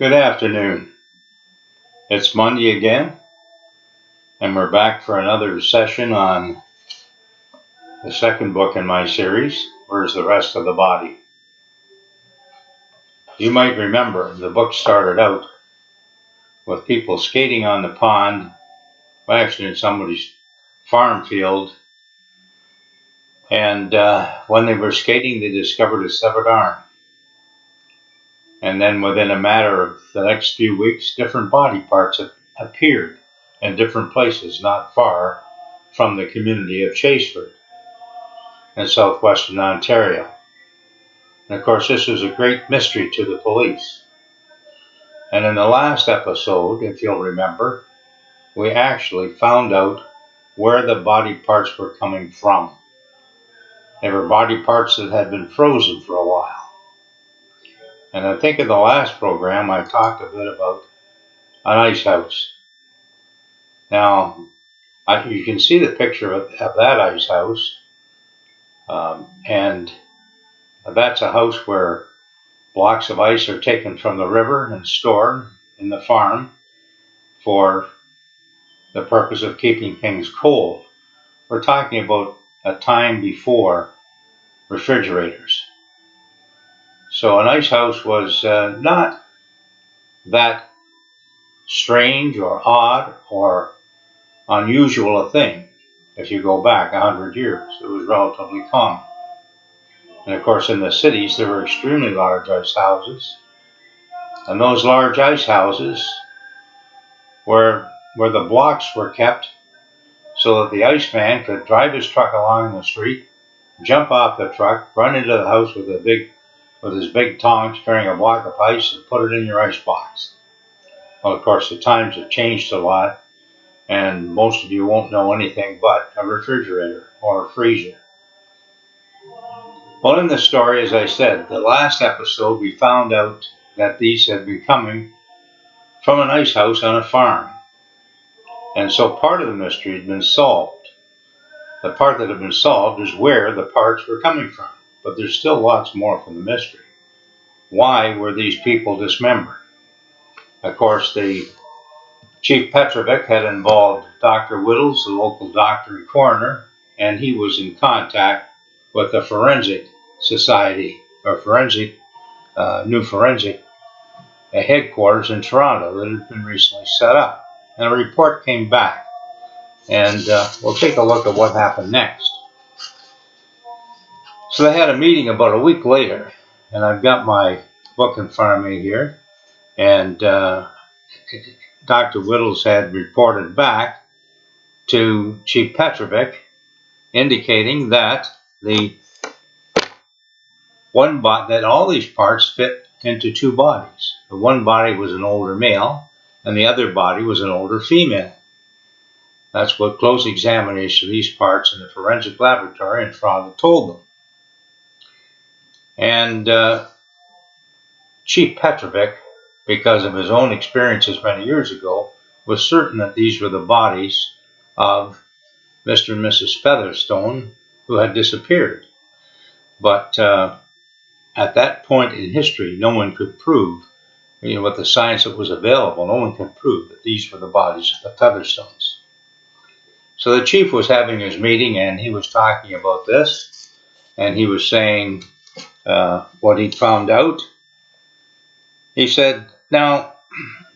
Good afternoon. It's Monday again, and we're back for another session on the second book in my series, Where's the Rest of the Body? You might remember the book started out with people skating on the pond, actually in somebody's farm field, and when they were skating, they discovered a severed arm. And then within a matter of the next few weeks, different body parts appeared in different places not far from the community of Chaseford in southwestern Ontario. And of course, this was a great mystery to the police. And in the last episode, if you'll remember, we actually found out where the body parts were coming from. They were body parts that had been frozen for a while. And I think in the last program, I talked a bit about an ice house. Now, you can see the picture of that ice house, and that's a house where blocks of ice are taken from the river and stored in the farm for the purpose of keeping things cold. We're talking about a time before refrigerators. So an ice house was not that strange or odd or unusual a thing. If you go back 100 years, it was relatively common. And of course, in the cities, there were extremely large ice houses. And those large ice houses where the blocks were kept so that the iceman could drive his truck along the street, jump off the truck, run into the house with his big tongs carrying a block of ice and put it in your ice box. Well, of course, the times have changed a lot, and most of you won't know anything but a refrigerator or a freezer. Well, in the story, as I said, the last episode, we found out that these had been coming from an ice house on a farm. And so part of the mystery had been solved. The part that had been solved is where the parts were coming from. But there's still lots more from the mystery. Why were these people dismembered? Of course, the Chief Petrovic had involved Dr. Whittles, the local doctor and coroner, and he was in contact with the Forensic Society, or new forensic headquarters in Toronto that had been recently set up. And a report came back. And we'll take a look at what happened next. So they had a meeting about a week later, and I've got my book in front of me here, and Dr. Whittles had reported back to Chief Petrovic indicating that that all these parts fit into two bodies. The one body was an older male, and the other body was an older female. That's what close examination of these parts in the forensic laboratory in Toronto told them. And Chief Petrovic, because of his own experiences many years ago, was certain that these were the bodies of Mr. and Mrs. Featherstone who had disappeared. But at that point in history, no one could prove, with the science that was available, no one could prove that these were the bodies of the Featherstones. So the chief was having his meeting, and he was talking about this, and he was saying what he found out. He said, now,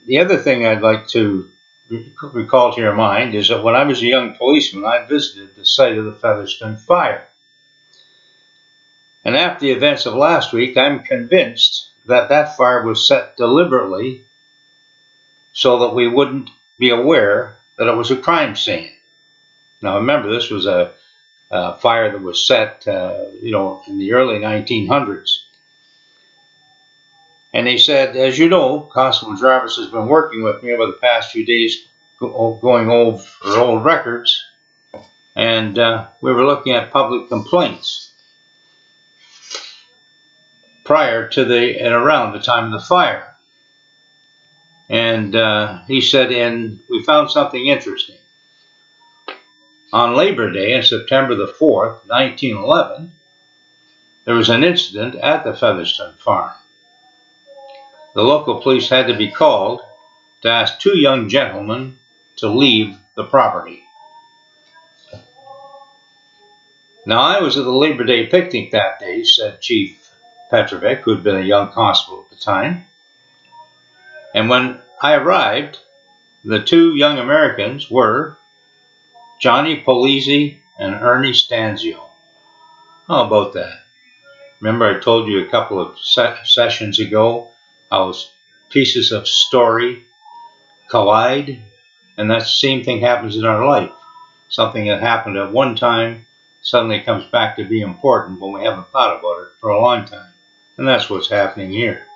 the other thing I'd like to recall to your mind is that when I was a young policeman, I visited the site of the Featherstone Fire. And after the events of last week, I'm convinced that that fire was set deliberately so that we wouldn't be aware that it was a crime scene. Now, remember, this was a fire that was set, in the early 1900s. And he said, as you know, Constable Jarvis has been working with me over the past few days going over old records, and we were looking at public complaints prior to and around the time of the fire. And he said, and we found something interesting. On Labor Day, on September the 4th, 1911, there was an incident at the Featherstone farm. the local police had to be called to ask two young gentlemen to leave the property. Now, I was at the Labor Day picnic that day, said Chief Petrovic, who had been a young constable at the time. And when I arrived, the two young Americans were Johnnie Polizzi and Ernie Stanzio. How about that? Remember I told you a couple of sessions ago how pieces of story collide? And that same thing happens in our life. Something that happened at one time suddenly comes back to be important when we haven't thought about it for a long time. And that's what's happening here.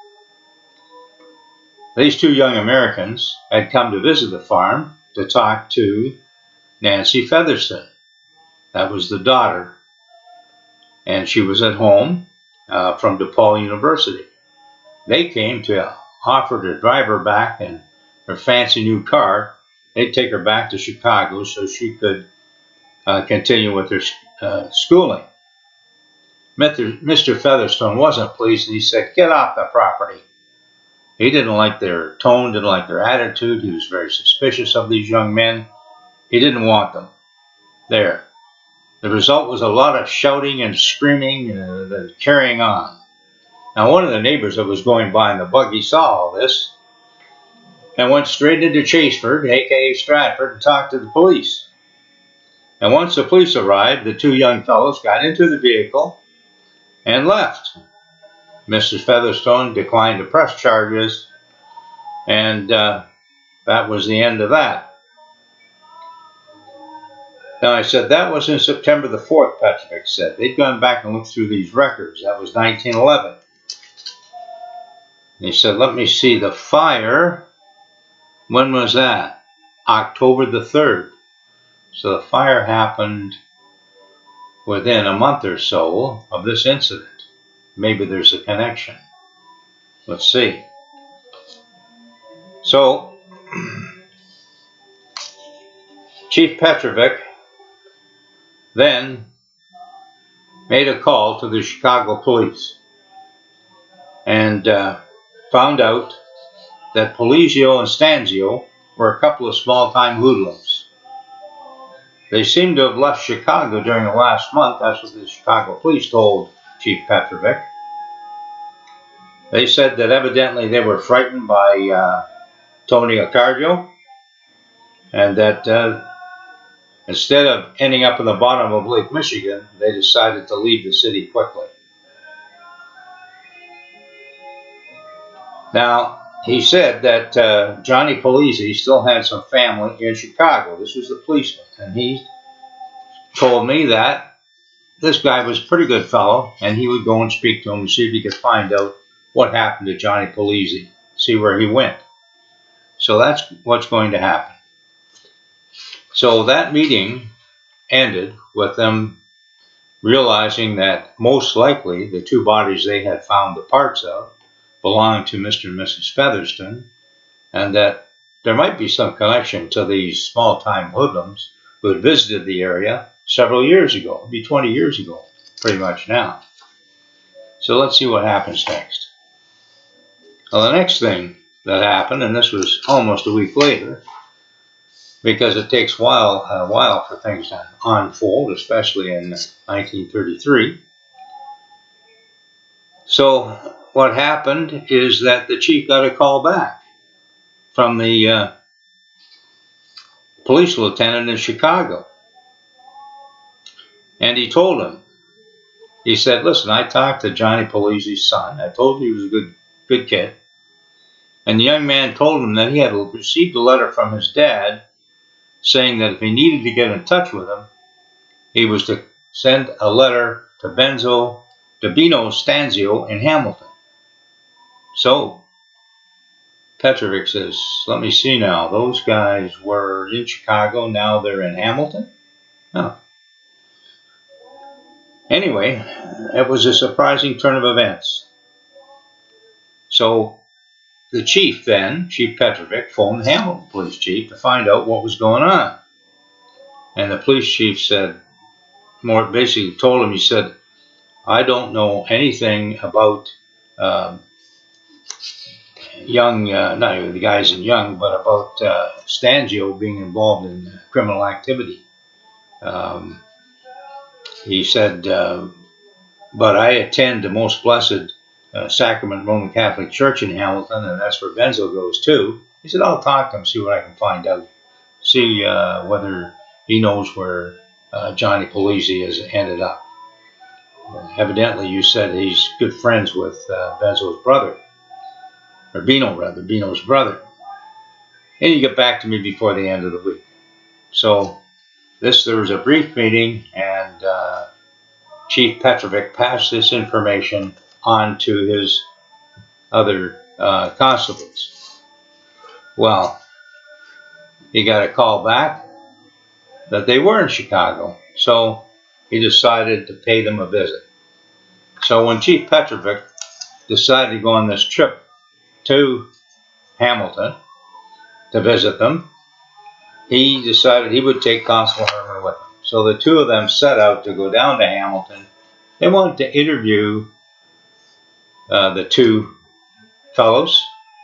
These two young Americans had come to visit the farm to talk to Nancy Featherston. That was the daughter. And she was at home from DePaul University. They came to offer to drive her back in her fancy new car. They'd take her back to Chicago so she could continue with her schooling. Mr. Featherstone wasn't pleased, and he said, "Get off the property." He didn't like their tone, didn't like their attitude. He was very suspicious of these young men. He didn't want them there. The result was a lot of shouting and screaming and carrying on. Now, one of the neighbors that was going by in the buggy saw all this and went straight into Chaseford, aka Stratford, and talked to the police. And once the police arrived, the two young fellows got into the vehicle and left. Mr. Featherstone declined to press charges, and that was the end of that. Now, I said that was in September the 4th, Petrovic said. They'd gone back and looked through these records. That was 1911. And he said, let me see, the fire, when was that? October the 3rd. So the fire happened within a month or so of this incident. Maybe there's a connection. Let's see. So, Chief Petrovic then made a call to the Chicago police and found out that Polizzi and Stanzio were a couple of small-time hoodlums. They seemed to have left Chicago during the last month. That's what the Chicago police told Chief Petrovic. They said that evidently they were frightened by Tony Accardio, and that instead of ending up in the bottom of Lake Michigan, they decided to leave the city quickly. Now, he said that Johnnie Polizzi still had some family in Chicago. This was the policeman, and he told me that this guy was a pretty good fellow, and he would go and speak to him and see if he could find out what happened to Johnnie Polizzi, see where he went. So that's what's going to happen. So that meeting ended with them realizing that most likely the two bodies they had found the parts of belonged to Mr. and Mrs. Featherston, and that there might be some connection to these small-time hoodlums who had visited the area several years ago. It'd be 20 years ago, pretty much now. So let's see what happens next. Well, the next thing that happened, and this was almost a week later, because it takes a while for things to unfold, especially in 1933. So what happened is that the chief got a call back from the police lieutenant in Chicago. And he told him, he said, listen, I talked to Johnnie Polizzi's son. I told him he was a good kid. And the young man told him that he had received a letter from his dad saying that if he needed to get in touch with him, he was to send a letter to Bino Stanzio in Hamilton. So Petrovic says, let me see now. Those guys were in Chicago. Now they're in Hamilton? Oh. Anyway, it was a surprising turn of events. So the chief then, Chief Petrovic, phoned the Hamilton police chief to find out what was going on. And the police chief said, basically told him, he said, I don't know anything about Young, not the guys in Young, but about Stanzio being involved in criminal activity. He said, but I attend the Most Blessed Sacrament Roman Catholic Church in Hamilton, and that's where Benzo goes too. He said, I'll talk to him, see what I can find out. See whether he knows where Johnnie Polizzi has ended up. Evidently, you said he's good friends with Benzo's brother. Or Bino, rather, Bino's brother. And you get back to me before the end of the week. So there was a brief meeting, and Chief Petrovic passed this information on to his other constables. Well, he got a call back that they were in Chicago, so he decided to pay them a visit. So when Chief Petrovic decided to go on this trip to Hamilton to visit them, he decided he would take Constable Herman with him. So the two of them set out to go down to Hamilton. They wanted to interview the two fellows,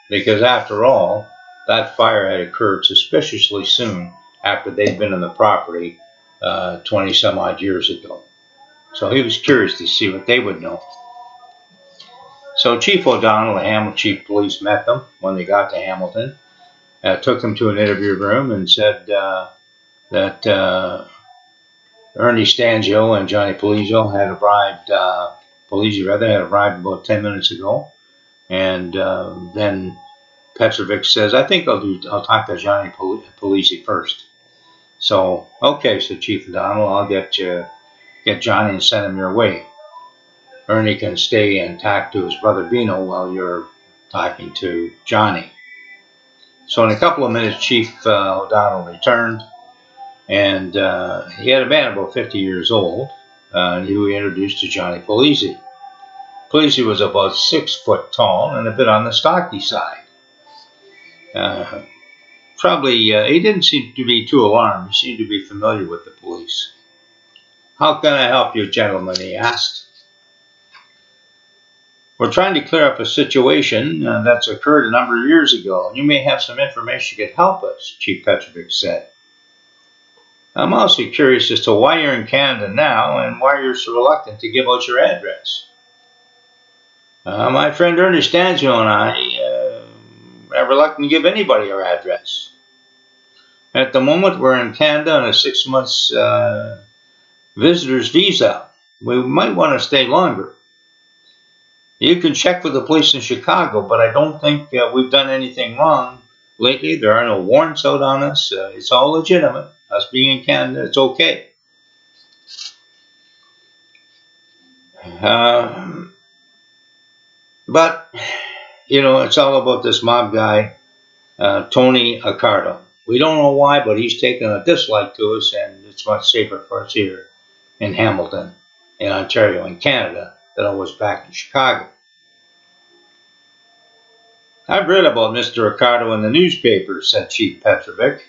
because after all, that fire had occurred suspiciously soon after they'd been on the property 20 some odd years ago. So he was curious to see what they would know. So Chief O'Donnell, the Hamilton Chief of Police, met them when they got to Hamilton, took them to an interview room and said that Ernie Stanzio and Johnnie Polizzi had arrived, had arrived about 10 minutes ago. And then Petrovic says, I think I'll talk to Johnnie Polizzi first. So, okay, said Chief O'Donnell, I'll get Johnnie and send him your way. Ernie can stay and talk to his brother Bino while you're talking to Johnnie. So in a couple of minutes, Chief O'Donnell returned, and he had a man about 50 years old, who he introduced to Johnnie Polizzi. Polizzi was about 6 foot tall and a bit on the stocky side. He didn't seem to be too alarmed. He seemed to be familiar with the police. How can I help you, gentlemen? He asked. We're trying to clear up a situation that's occurred a number of years ago. You may have some information that could help us, Chief Petrovic said. I'm also curious as to why you're in Canada now and why you're so reluctant to give out your address. My friend Ernie Stanzio and I are reluctant to give anybody our address. At the moment, we're in Canada on a 6 months visitor's visa. We might want to stay longer. You can check with the police in Chicago, but I don't think we've done anything wrong lately. There are no warrants out on us. It's all legitimate. Us being in Canada, it's okay. But, it's all about this mob guy, Tony Accardo. We don't know why, but he's taken a dislike to us, and it's much safer for us here in Hamilton, in Ontario, in Canada, than it was back in Chicago. I've read about Mr. Accardo in the newspaper, said Chief Petrovic.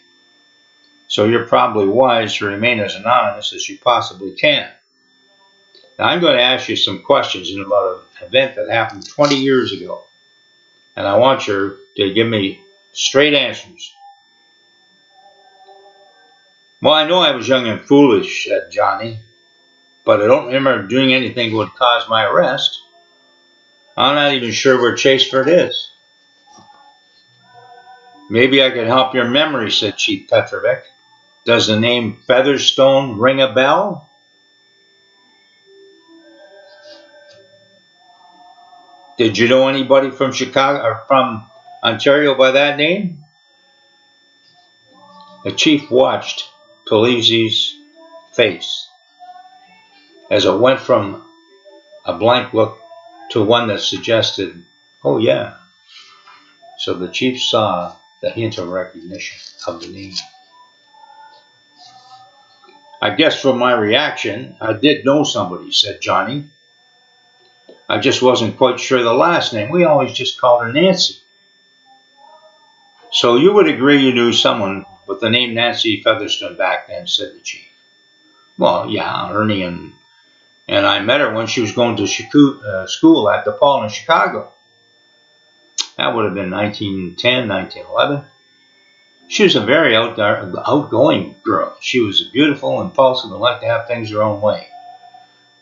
So you're probably wise to remain as anonymous as you possibly can. Now I'm going to ask you some questions about an event that happened 20 years ago. And I want you to give me straight answers. Well, I know I was young and foolish, said Johnnie, but I don't remember doing anything that would cause my arrest. I'm not even sure where Chaseford is. Maybe I could help your memory, said Chief Petrovic. Does the name Featherstone ring a bell? Did you know anybody from Chicago or from Ontario by that name? The chief watched Polizzi's face as it went from a blank look to one that suggested, oh yeah. So the chief saw the hint of recognition of the name. I guess from my reaction, I did know somebody, said Johnnie. I just wasn't quite sure the last name. We always just called her Nancy. So you would agree you knew someone with the name Nancy Featherstone back then, said the chief. Well, yeah, Ernie and I met her when she was going to school at DePaul in Chicago. That would have been 1910, 1911. She was a very outgoing girl. She was beautiful, impulsive, and liked to have things her own way.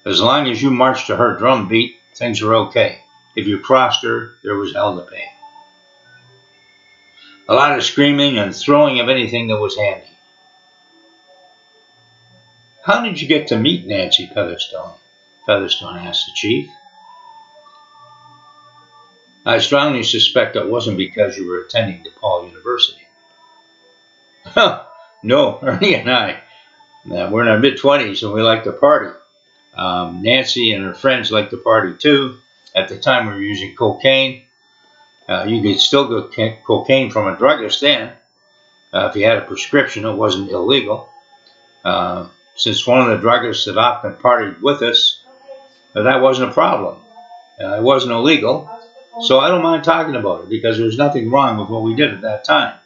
As long as you marched to her drum beat, things were okay. If you crossed her, there was hell to pay. A lot of screaming and throwing of anything that was handy. How did you get to meet Nancy Featherstone? Featherstone asked the chief. I strongly suspect it wasn't because you were attending DePaul University. No, Ernie and I, we're in our mid-20s and we like to party. Nancy and her friends like to party too. At the time we were using cocaine. You could still get cocaine from a druggist then. If you had a prescription, it wasn't illegal. Since one of the druggists had often partied with us, that wasn't a problem. It wasn't illegal, so I don't mind talking about it because there was nothing wrong with what we did at that time.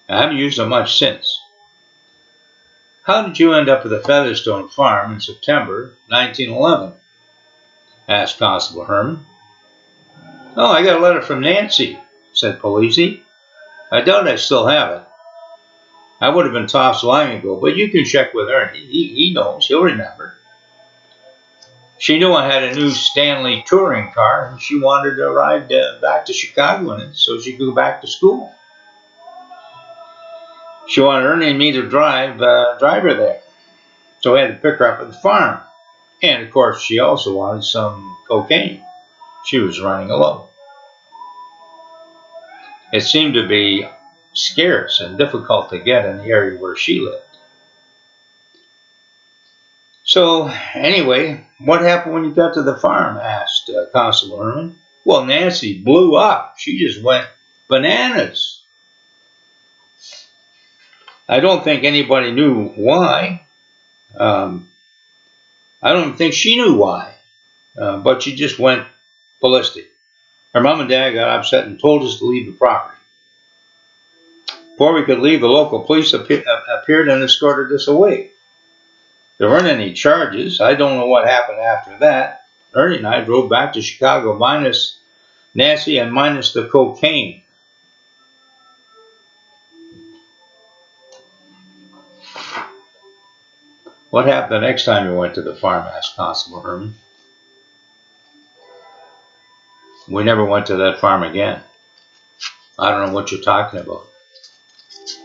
I haven't used it much since. How did you end up at the Featherstone farm in September 1911? Asked Constable Herman. Oh, I got a letter from Nancy, said Polizzi. I doubt I still have it. I would have been tossed long ago, but you can check with Ernie. He knows. He'll remember. She knew I had a new Stanley touring car, and she wanted to ride back to Chicago in it so she could go back to school. She wanted Ernie and me to drive her there, so I had to pick her up at the farm. And, of course, she also wanted some cocaine. She was running alone. It seemed to be scarce and difficult to get in the area where she lived. So, anyway, what happened when you got to the farm? Asked Constable Herman. Well, Nancy blew up. She just went bananas. I don't think anybody knew why. I don't think she knew why. But she just went ballistic. Her mom and dad got upset and told us to leave the property. Before we could leave, the local police appeared and escorted us away. There weren't any charges. I don't know what happened after that. Ernie and I drove back to Chicago minus Nancy and minus the cocaine. What happened the next time you went to the farm? Asked Constable Herman. We never went to that farm again. I don't know what you're talking about,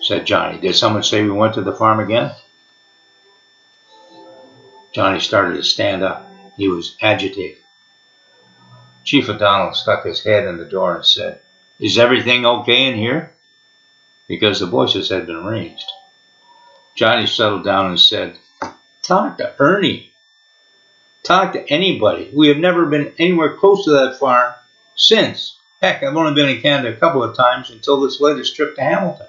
said Johnnie. Did someone say we went to the farm again? Johnnie started to stand up. He was agitated. Chief O'Donnell stuck his head in the door and said, Is everything okay in here? Because the voices had been raised. Johnnie settled down and said, Talk to Ernie. Talk to anybody. We have never been anywhere close to that farm since. Heck, I've only been in Canada a couple of times until this latest trip to Hamilton.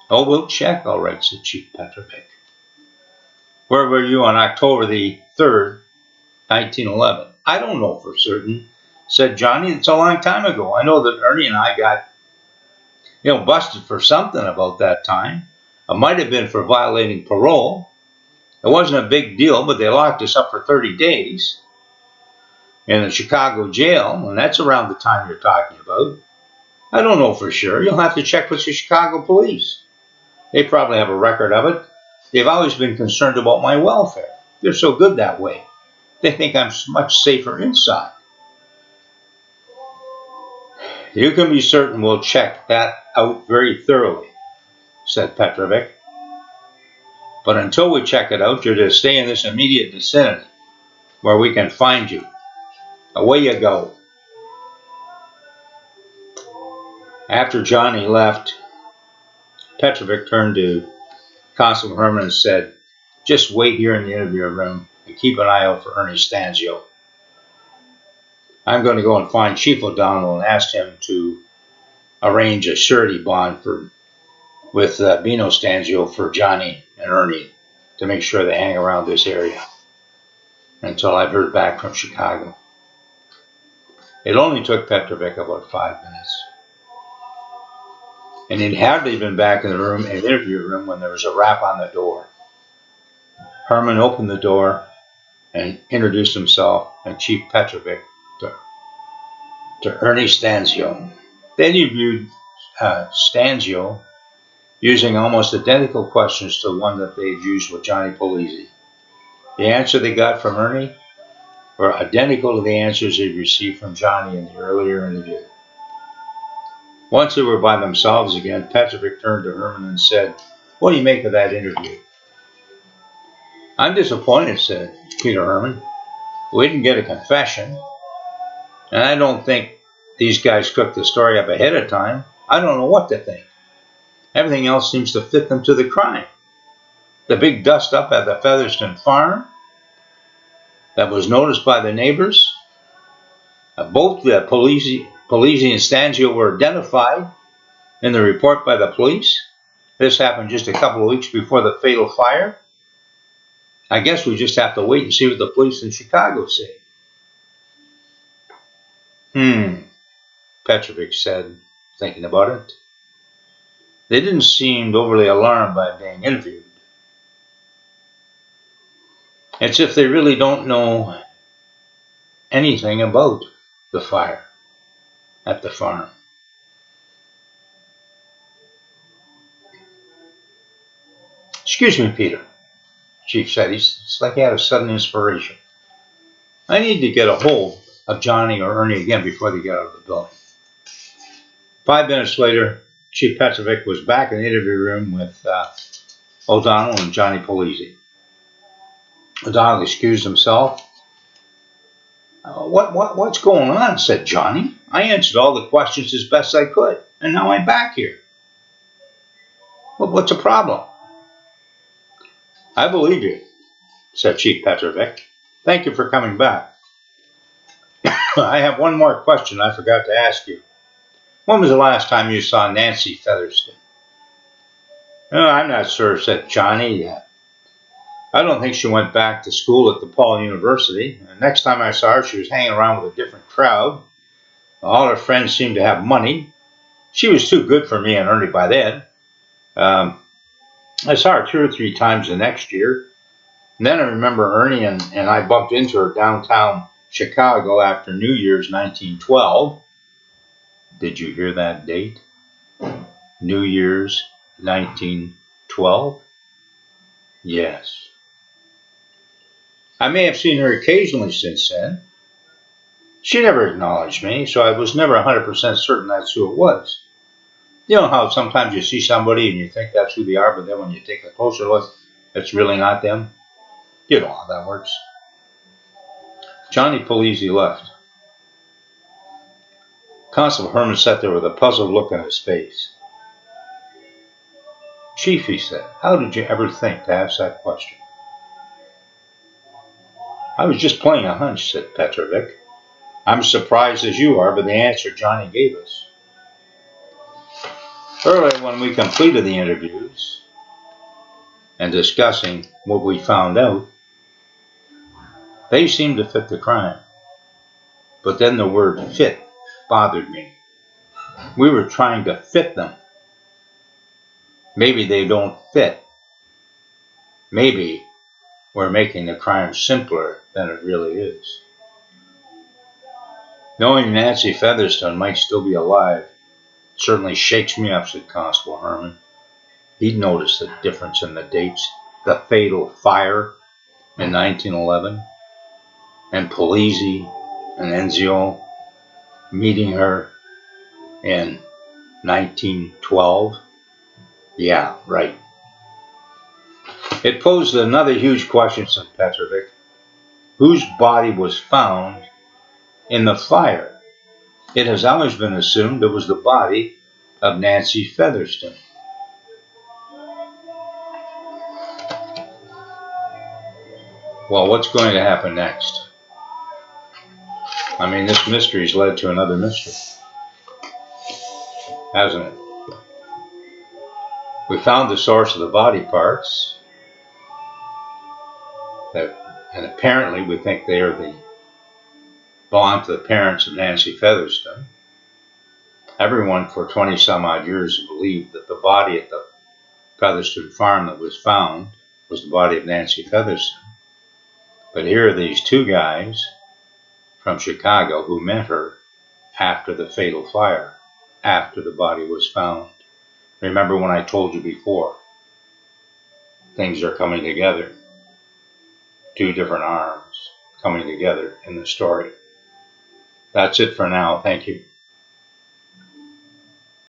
Oh, we'll check, all right, said Chief Petrovic. Where were you on October the 3rd, 1911? I don't know for certain, said Johnnie. It's a long time ago. I know that Ernie and I got, busted for something about that time. It might have been for violating parole. It wasn't a big deal, but they locked us up for 30 days in the Chicago jail, and that's around the time you're talking about. I don't know for sure. You'll have to check with the Chicago police. They probably have a record of it. They've always been concerned about my welfare. They're so good that way. They think I'm much safer inside. You can be certain we'll check that out very thoroughly, said Petrovic. But until we check it out, you're to stay in this immediate vicinity where we can find you. Away you go. After Johnnie left, Petrovic turned to Constable Herman and said, Just wait here in the interview room and keep an eye out for Ernie Stanzio. I'm going to go and find Chief O'Donnell and ask him to arrange a surety bond with Bino Stanzio for Johnnie and Ernie to make sure they hang around this area until I've heard back from Chicago. It only took Petrovic about 5 minutes. And he'd hardly been back in the interview room when there was a rap on the door. Herman opened the door and introduced himself and Chief Petrovic to Ernie Stanzio. They interviewed Stanzio using almost identical questions to the one that they had used with Johnnie Polizzi. The answer they got from Ernie were identical to the answers they received from Johnnie in the earlier interview. Once they were by themselves again, Petrovic turned to Herman and said, "What do you make of that interview?" "I'm disappointed," said Peter Herman. "We didn't get a confession, and I don't think these guys cooked the story up ahead of time. I don't know what to think. Everything else seems to fit them to the crime. The big dust-up at the Featherstone farm that was noticed by the neighbors. Both the Polizzi and Stanzio were identified in the report by the police. This happened just a couple of weeks before the fatal fire. I guess we just have to wait and see what the police in Chicago say." Petrovic said, thinking about it. They didn't seem overly alarmed by being interviewed. It's if they really don't know anything about the fire at the farm. "Excuse me, Peter," Chief said. It's like he had a sudden inspiration. "I need to get a hold of Johnnie or Ernie again before they get out of the building." 5 minutes later, Chief Petrovic was back in the interview room with O'Donnell and Johnnie Polizzi. O'Donnell excused himself. What's going on?" said Johnnie. "I answered all the questions as best I could, and now I'm back here." "What's the problem?" "I believe you," said Chief Petrovic. "Thank you for coming back. I have one more question I forgot to ask you. When was the last time you saw Nancy Featherston?" "I'm not sure," said Johnnie. "I don't think she went back to school at DePaul University. The next time I saw her, she was hanging around with a different crowd. All her friends seemed to have money. She was too good for me and Ernie by then. I saw her 2 or 3 times the next year. And then I remember Ernie and I bumped into her downtown Chicago after New Year's 1912. Did you hear that date? New Year's 1912? Yes. I may have seen her occasionally since then. She never acknowledged me, so I was never 100% certain that's who it was. You know how sometimes you see somebody and you think that's who they are, but then when you take a closer look, it's really not them? You know how that works." Johnnie Polizzi left. Constable Herman sat there with a puzzled look on his face. "Chief," he said, "how did you ever think to ask that question?" "I was just playing a hunch," said Petrovic. "I'm as surprised as you are by the answer Johnnie gave us. Earlier, when we completed the interviews and discussing what we found out, they seemed to fit the crime. But then the word fit bothered me. We were trying to fit them. Maybe they don't fit. Maybe we're making the crime simpler than it really is." "Knowing Nancy Featherstone might still be alive certainly shakes me up," said Constable Herman. He'd noticed the difference in the dates. The fatal fire in 1911 and Polizzi and Stanzio meeting her in 1912. Yeah, right. "It posed another huge question," said Petrovic. "Whose body was found in the fire? It has always been assumed it was the body of Nancy Featherstone." Well, what's going to happen next? I mean, this mystery's led to another mystery, hasn't it? We found the source of the body parts, and apparently we think they belong to the parents of Nancy Featherstone. Everyone for 20 some odd years believed that the body at the Featherstone farm that was found was the body of Nancy Featherstone. But here are these 2 guys from Chicago who met her after the fatal fire, after the body was found. Remember when I told you before, things are coming together. Two different arms coming together in the story. That's it for now. Thank you.